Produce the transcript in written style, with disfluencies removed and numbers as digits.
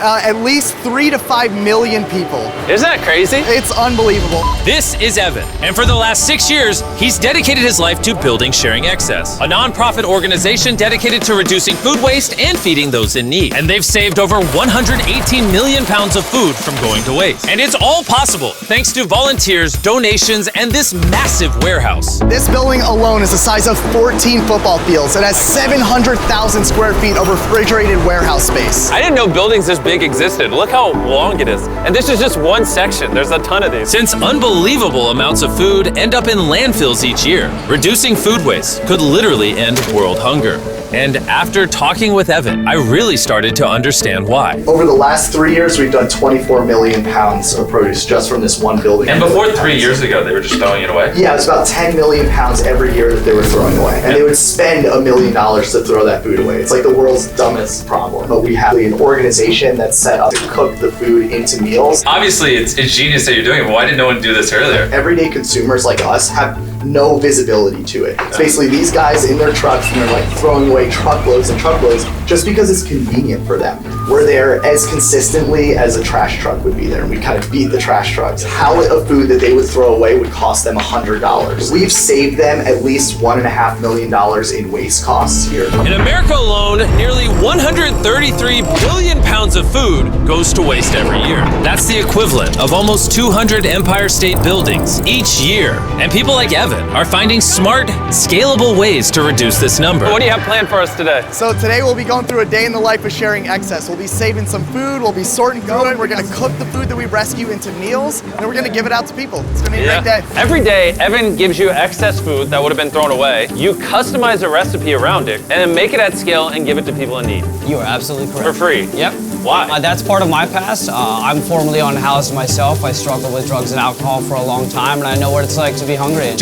At least 3 to 5 million people. Isn't that crazy? It's unbelievable. This is Evan, and for the last 6 years, he's dedicated his life to building Sharing Excess, a nonprofit organization dedicated to reducing food waste and feeding those in need. And they've saved over 118 million pounds of food from going to waste. And it's all possible thanks to volunteers, donations, and this massive warehouse. This building alone is the size of 14 football fields. It has 700,000 square feet of refrigerated warehouse space. I didn't know buildings this big existed. Look how long it is. And this is just one section. There's a ton of these. Since unbelievable amounts of food end up in landfills each year, reducing food waste could literally end world hunger. And after talking with Evan, I really started to understand why. Over the last 3 years, we've done 24 million pounds of produce just from this one building. And before 3 years ago, they were just throwing it away? Yeah, it was about 10 million pounds every year that they were throwing away. And they would spend $1 million to throw that food away. It's like the world's dumbest problem. But we have an organization that's set up to cook the food into meals. Obviously, it's genius that you're doing it, but why didn't no one do this earlier? Everyday consumers like us have no visibility to it. It's basically these guys in their trucks and they're like throwing away truckloads and truckloads just because it's convenient for them. We're there as consistently as a trash truck would be there, and we kind of beat the trash trucks. Pallet of food that they would throw away would cost them $100. We've saved them at least $1.5 million in waste costs here. In America alone, nearly 133 billion pounds of food goes to waste every year. That's the equivalent of almost 200 Empire State Buildings each year. And people like Evan are finding smart, scalable ways to reduce this number. What do you have planned for us today? So today we'll be going through a day in the life of Sharing Excess. We'll be saving some food, we'll be sorting through it, we're gonna cook the food that we rescue into meals, and then we're gonna give it out to people. It's gonna be a great day. Every day, Evan gives you excess food that would have been thrown away. You customize a recipe around it, and then make it at scale and give it to people in need. You are absolutely correct. For free? Yep. Why? That's part of my past. I'm formerly unhoused myself. I struggled with drugs and alcohol for a long time, and I know what it's like to be hungry.